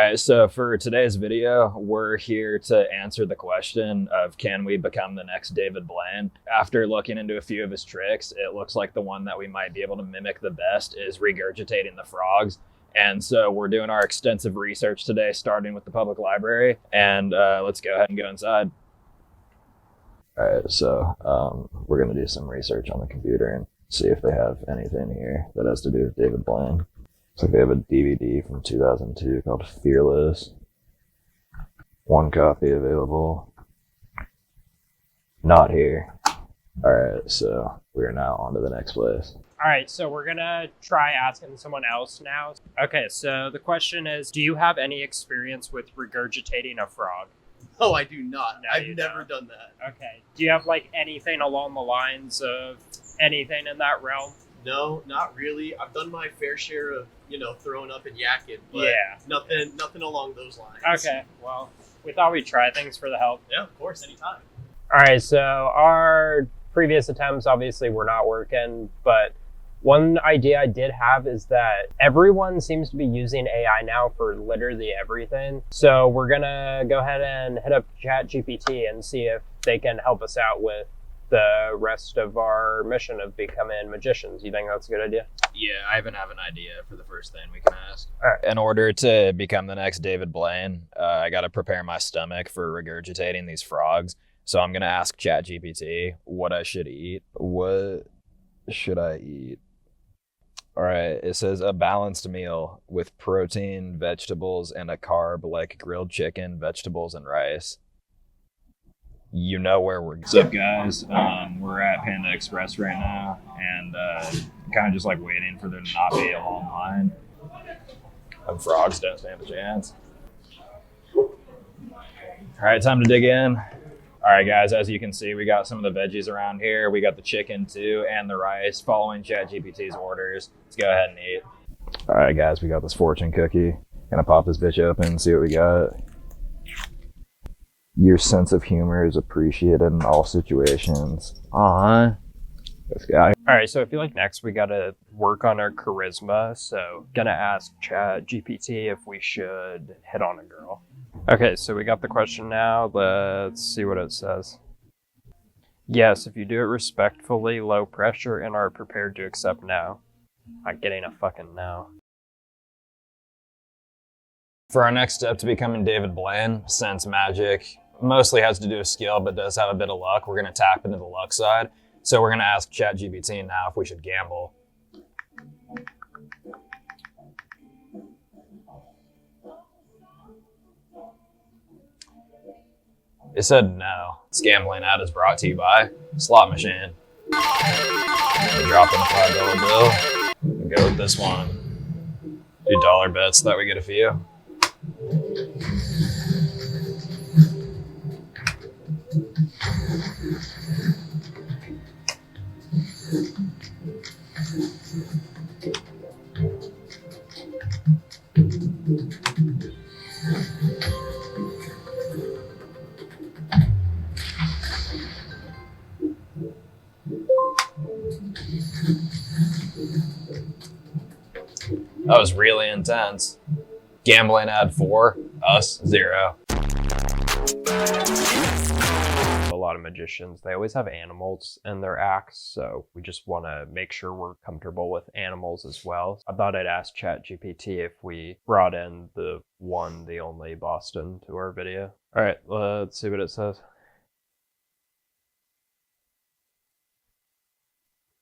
right, so for today's video, we're here to answer the question of can we become the next David Blaine? After looking into a few of his tricks, it looks like the one that we might be able to mimic the best is regurgitating the frogs. And so we're doing our extensive research today, starting with the public library, and let's go ahead and go inside. All right, so we're going to do some research on the computer and see if they have anything here that has to do with David Blaine. Looks like they have a DVD from 2002 called Fearless. One copy available. Not here. All right, so we're now on to the next place. All right, so we're gonna try asking someone else now. Okay, so the question is, do you have any experience with regurgitating a frog? Oh, I do not. No, I've never done that. Okay. Do you have like anything along the lines of anything in that realm? No, not really. I've done my fair share of, throwing up and yakking, but Yeah. nothing along those lines. Okay, well, we thought we'd try. Thanks for the help. Yeah, of course, anytime. All right, so our previous attempts obviously were not working, but one idea I did have is that everyone seems to be using AI now for literally everything. So we're gonna go ahead and hit up ChatGPT and see if they can help us out with the rest of our mission of becoming magicians. You think that's a good idea? Yeah, I even have an idea for the first thing we can ask. All right. In order to become the next David Blaine, I got to prepare my stomach for regurgitating these frogs. So I'm going to ask ChatGPT what I should eat. What should I eat? All right, it says a balanced meal with protein, vegetables, and a carb like grilled chicken, vegetables, and rice. You know where we're going. What's up, guys? We're at Panda Express right now, and kind of just like waiting for there to not be a long line. And frogs don't stand a chance. All right, time to dig in. All right, guys, as you can see, we got some of the veggies around here. We got the chicken, too, and the rice, following ChatGPT's orders. Let's go ahead and eat. All right, guys, we got this fortune cookie. Gonna pop this bitch open and see what we got. Your sense of humor is appreciated in all situations. This guy. All right, so I feel like next we gotta work on our charisma. So gonna ask ChatGPT if we should hit on a girl. Okay, so we got the question now. Let's see what it says. Yes, if you do it respectfully, low pressure, and are prepared to accept no. I'm getting a fucking no. For our next step to becoming David Blaine, since magic mostly has to do with skill but does have a bit of luck, we're going to tap into the luck side. So we're going to ask ChatGPT now if we should gamble. It said no. This gambling ad is brought to you by Slot Machine. Drop in a $5 bill and go with this one. Do dollar bets so that we get a few. That was really intense. Gambling ad 4, us 0. A lot of magicians, they always have animals in their acts, so we just want to make sure we're comfortable with animals as well. I thought I'd ask ChatGPT if we brought in the one, the only Boston to our video. All right, let's see what it says.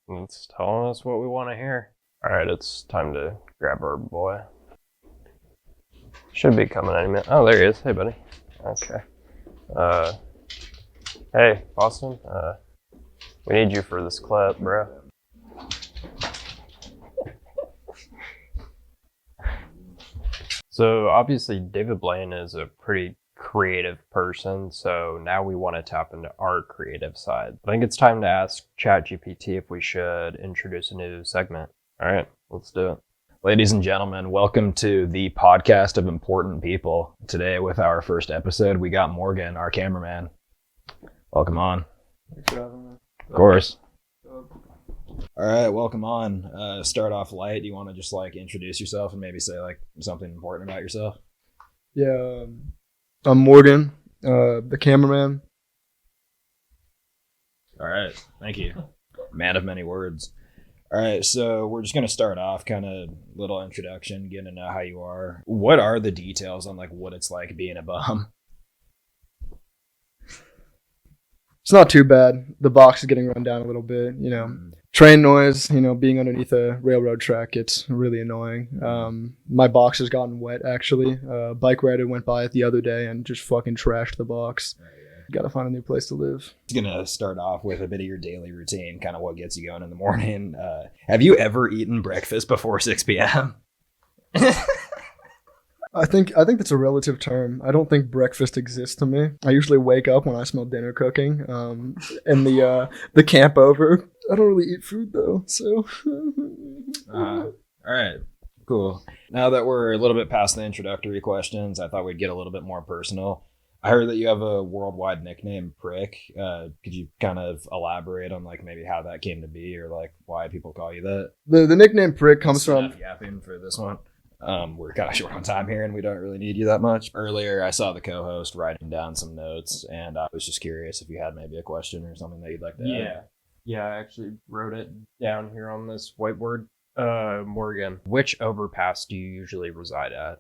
It's telling us what we want to hear. All right, it's time to grab our boy. Should be coming any minute. Oh, there he is. Hey, buddy. Okay. Hey, Boston. We need you for this clip, bro. So obviously David Blaine is a pretty creative person, so now we want to tap into our creative side. I think it's time to ask ChatGPT if we should introduce a new segment. All right, let's do it. Ladies and gentlemen, welcome to the podcast of important people. Today with our first episode, we got Morgan, our cameraman. Welcome on. Thanks for having me. Of course. All right, welcome on. Start off light. Do you want to just like introduce yourself and maybe say like something important about yourself? Yeah, I'm Morgan, the cameraman. All right. Thank you. Man of many words. All right. So we're just going to start off kind of little introduction, getting to know how you are. What are the details on like what it's like being a bum? It's not too bad. The box is getting run down a little bit, Train noise, being underneath a railroad track, it's really annoying. My box has gotten wet, actually. Bike rider went by it the other day and just fucking trashed the box. Got to find a new place to live. Going to start off with a bit of your daily routine, kind of what gets you going in the morning. Have you ever eaten breakfast before 6 p.m.? I think that's a relative term. I don't think breakfast exists to me. I usually wake up when I smell dinner cooking. And the camp over. I don't really eat food though, so. All right, cool. Now that we're a little bit past the introductory questions, I thought we'd get a little bit more personal. I heard that you have a worldwide nickname, Prick. Could you kind of elaborate on like maybe how that came to be, or like why people call you that? The nickname Prick comes from enough yapping for this one. We're kind of short on time here, and we don't really need you that much. Earlier, I saw the co-host writing down some notes, and I was just curious if you had maybe a question or something that you'd like to add. Yeah, I actually wrote it down here on this whiteboard. Morgan, which overpass do you usually reside at?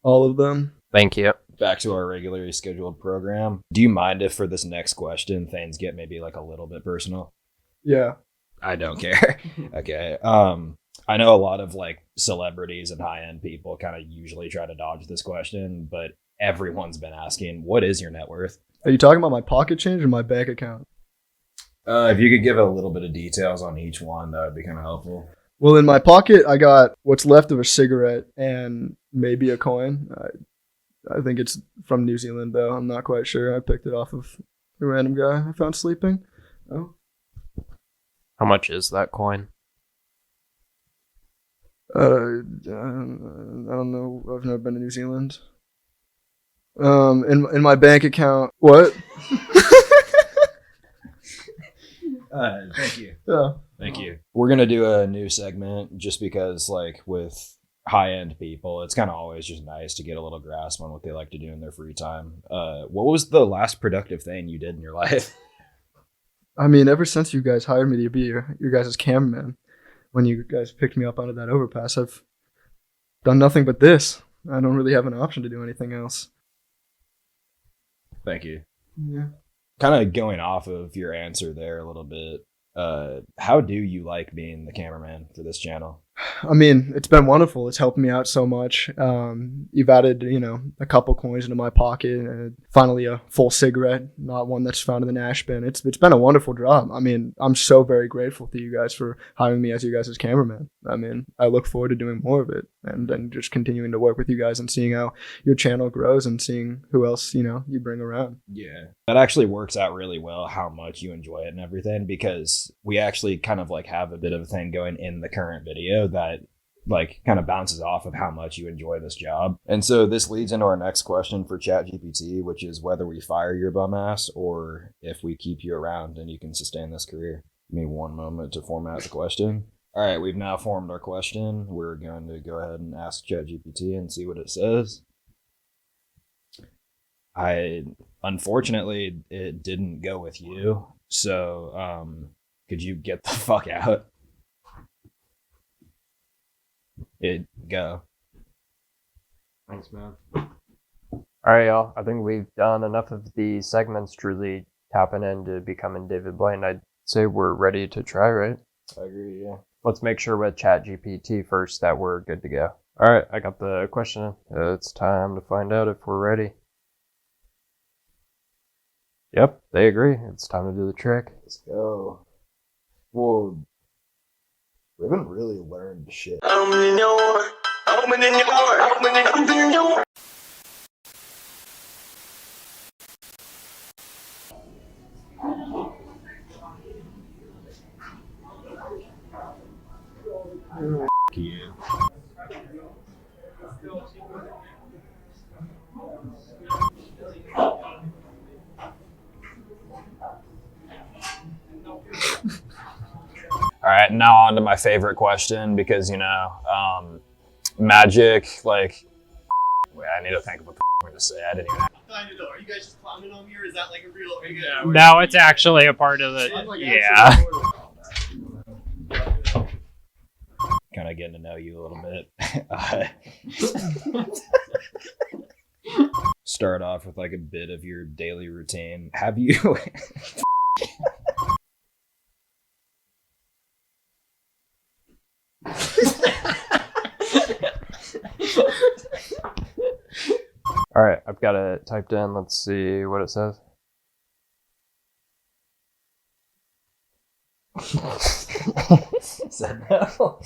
all of them. Thank you. Back to our regularly scheduled program. Do you mind if for this next question things get maybe like a little bit personal? Yeah. I don't care. Okay. I know a lot of like celebrities and high-end people kind of usually try to dodge this question, but everyone's been asking, what is your net worth? Are you talking about my pocket change or my bank account? If you could give a little bit of details on each one, that would be kind of helpful. Well, in my pocket, I got what's left of a cigarette and maybe a coin. I think it's from New Zealand, though. I'm not quite sure. I picked it off of a random guy I found sleeping. Oh. How much is that coin? I don't know. I've never been to New Zealand. In my bank account, what? Thank you. Yeah. Thank you. We're going to do a new segment just because, like, with high-end people, it's kind of always just nice to get a little grasp on what they like to do in their free time. What was the last productive thing you did in your life? I mean, ever since you guys hired me to be your guys' cameraman, when you guys picked me up onto that overpass, I've done nothing but this. I don't really have an option to do anything else. Thank you. Yeah. Kind of going off of your answer there a little bit, how do you like being the cameraman for this channel? I mean, it's been wonderful. It's helped me out so much. You've added, a couple coins into my pocket, and finally a full cigarette, not one that's found in the ash bin. It's been a wonderful job. I mean, I'm so very grateful to you guys for hiring me as you guys' cameraman. I mean, I look forward to doing more of it and then just continuing to work with you guys and seeing how your channel grows and seeing who else, you bring around. Yeah, that actually works out really well, how much you enjoy it and everything, because we actually kind of like have a bit of a thing going in the current video that like kind of bounces off of how much you enjoy this job. And so this leads into our next question for ChatGPT, which is whether we fire your bum ass or if we keep you around and you can sustain this career. Give me one moment to format the question. All right, we've now formed our question. We're going to go ahead and ask ChatGPT and see what it says. Unfortunately, it didn't go with you. So, could you get the fuck out? Go. Thanks, man. All right, y'all. I think we've done enough of the segments truly tapping into becoming David Blaine. I'd say we're ready to try, right? I agree, yeah. Let's make sure with ChatGPT first that we're good to go. All right, I got the question. It's time to find out if we're ready. Yep, they agree. It's time to do the trick. Let's go. Well, we haven't really learned shit. You. All right, right, now on to my favorite question because magic. Like, wait, I need to think of what I'm going to say. I didn't even. I'm dying to know. Are you guys just clowning on me, or is that like a real? Are you guys, No, it's actually a part of the. I'm like, Yeah. actually- Kind of getting to know you a little bit. Start off with like a bit of your daily routine. Have you? All right, I've got it typed in. Let's see what it says. Said no.